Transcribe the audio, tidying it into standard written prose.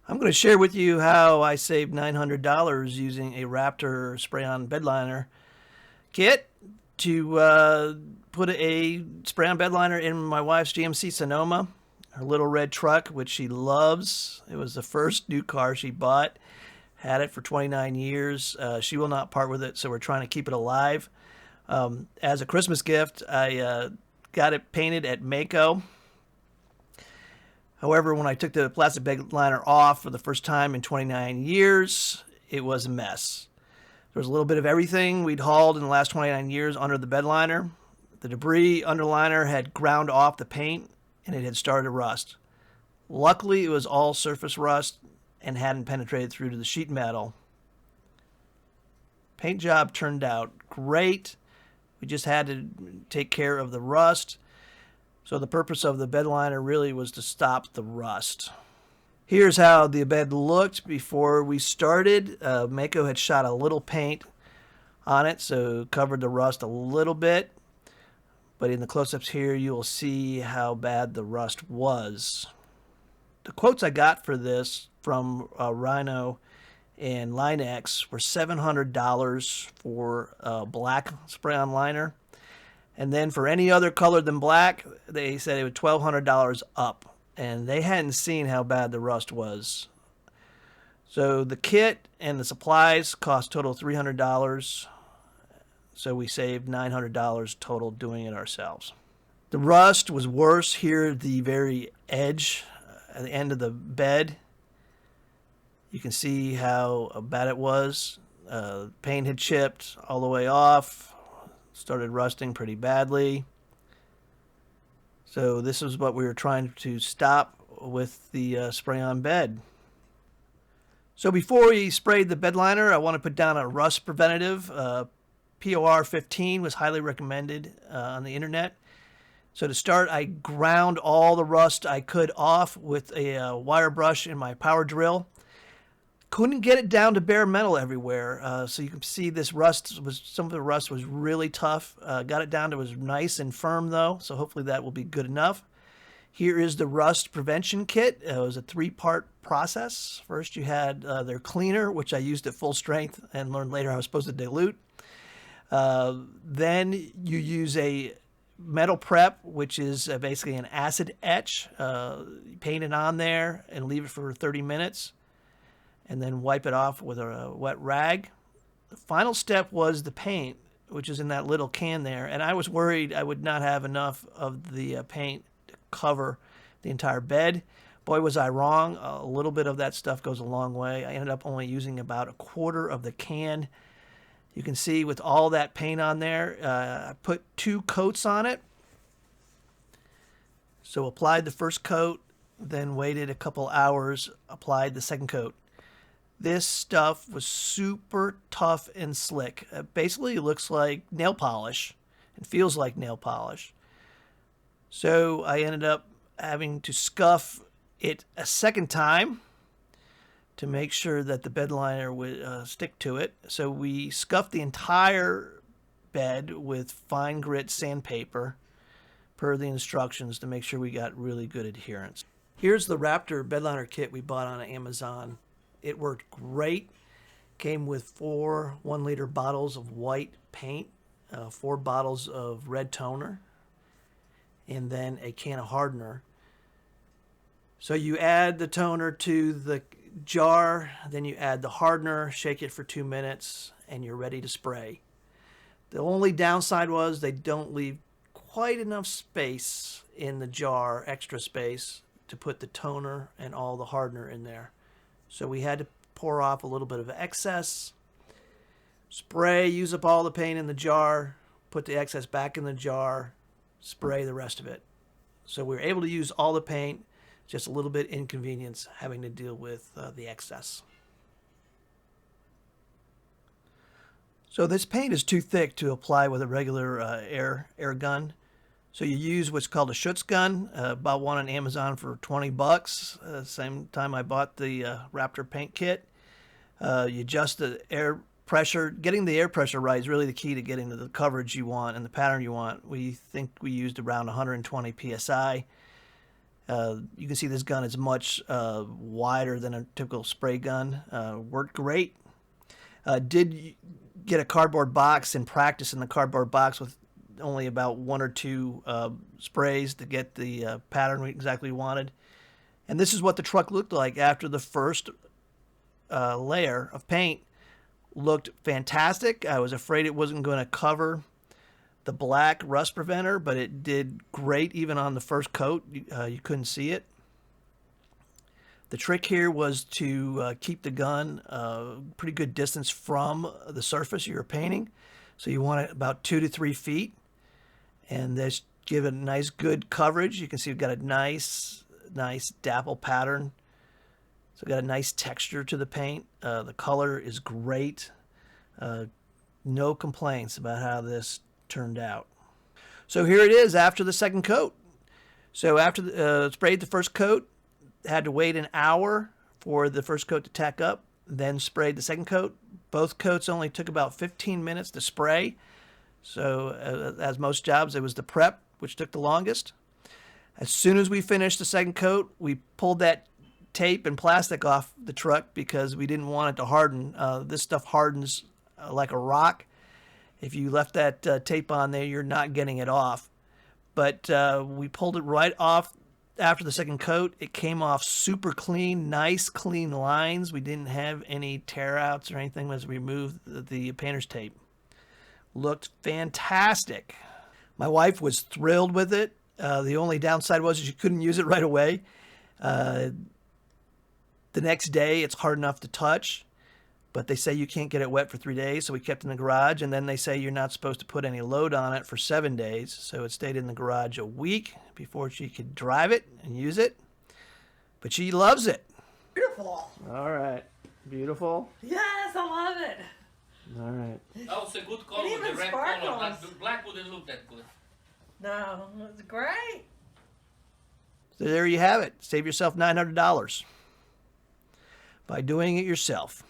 I'm going to share with you how I saved $900 using a Raptor spray-on bedliner kit to put a spray-on bedliner in my wife's GMC Sonoma, her little red truck, which she loves. It was the first new car she bought. Had it for 29 years. She will not part with it, so we're trying to keep it alive. As a Christmas gift, I got it painted at Mako. However, when I took the plastic bed liner off for the first time in 29 years, it was a mess. There was a little bit of everything we'd hauled in the last 29 years under the bed liner. The debris under the liner had ground off the paint, and it had started to rust. Luckily, it was all surface rust and hadn't penetrated through to the sheet metal. Paint job turned out great. We just had to take care of the rust. So the purpose of the bed liner really was to stop the rust. Here's how the bed looked before we started. Mako had shot a little paint on it, so covered the rust a little bit. But in the close-ups here, you will see how bad the rust was. The quotes I got for this from Rhino and Line-X were $700 for a black spray-on liner. And then for any other color than black, they said it was $1,200 up. And they hadn't seen how bad the rust was. So the kit and the supplies cost total $300. So we saved $900 total doing it ourselves. The rust was worse here at the very edge, at the end of the bed. You can see how bad it was. Paint had chipped all the way off. Started rusting pretty badly. So this is what we were trying to stop with the spray-on bed. So before we sprayed the bed liner, I want to put down a rust preventative. POR 15 was highly recommended on the internet. So to start, I ground all the rust I could off with a wire brush in my power drill. Couldn't get it down to bare metal everywhere. So you can see this rust was, some of the rust was really tough. Got it down to, it was nice and firm though, so hopefully that will be good enough. Here is the rust prevention kit. It was a 3-part process. First you had their cleaner, which I used at full strength and learned later I was supposed to dilute. Then you use a metal prep, which is basically an acid etch. Paint it on there and leave it for 30 minutes. And then wipe it off with a wet rag. The final step was the paint, which is in that little can there. And I was worried I would not have enough of the paint to cover the entire bed. Boy, was I wrong. A little bit of that stuff goes a long way. I ended up only using about a quarter of the can. You can see with all that paint on there, I put 2 coats on it. So applied the first coat, then waited a couple hours, applied the second coat. This stuff was super tough and slick. Basically, it looks like nail polish and feels like nail polish. So I ended up having to scuff it a second time to make sure that the bed liner would stick to it. So we scuffed the entire bed with fine grit sandpaper per the instructions to make sure we got really good adherence. Here's the Raptor bed liner kit we bought on Amazon. It worked great. Came with 4 1-liter bottles of white paint, 4 bottles of red toner, and then a can of hardener. So you add the toner to the jar, then you add the hardener, shake it for 2 minutes, and you're ready to spray. The only downside was they don't leave quite enough space in the jar, extra space, to put the toner and all the hardener in there. So we had to pour off a little bit of excess, spray, use up all the paint in the jar, put the excess back in the jar, spray the rest of it. So we were able to use all the paint, just a little bit inconvenience having to deal with the excess. So this paint is too thick to apply with a regular air gun. So you use what's called a Schutz gun. Bought one on Amazon for $20. Same time I bought the Raptor paint kit. You adjust the air pressure. Getting the air pressure right is really the key to getting to the coverage you want and the pattern you want. We think we used around 120 psi. You can see this gun is much wider than a typical spray gun. Worked great. Did get a cardboard box and practice in the cardboard box with only about 1 or 2 sprays to get the pattern we exactly wanted. And this is what the truck looked like after the first layer of paint. Looked fantastic. I was afraid it wasn't going to cover the black rust preventer, but it did great even on the first coat. You couldn't see it. The trick here was to keep the gun pretty good distance from the surface you're painting. So you want it about 2 to 3 feet. And this give it a nice good coverage. You can see we've got a nice dapple pattern. So we've got a nice texture to the paint. The color is great. No complaints about how this turned out. So here it is after the second coat. So after sprayed the first coat, had to wait an hour for the first coat to tack up, then sprayed the second coat. Both coats only took about 15 minutes to spray. So as most jobs, it was the prep, which took the longest. As soon as we finished the second coat, we pulled that tape and plastic off the truck because we didn't want it to harden. This stuff hardens like a rock. If you left that tape on there, you're not getting it off. But we pulled it right off after the second coat. It came off super clean, nice clean lines. We didn't have any tear outs or anything as we removed the painter's tape. Looked fantastic. My wife was thrilled with it. The only downside was she couldn't use it right away. The next day, it's hard enough to touch, but they say you can't get it wet for 3 days, so we kept it in the garage, and then they say you're not supposed to put any load on it for 7 days, so it stayed in the garage a week before she could drive it and use it, but she loves it. Beautiful. All right. Beautiful. Yes, I love it. All right. That was a good color It with the even red color. sparkles. Black wouldn't look that good. No, it's great. So there you have it. Save yourself $900 by doing it yourself.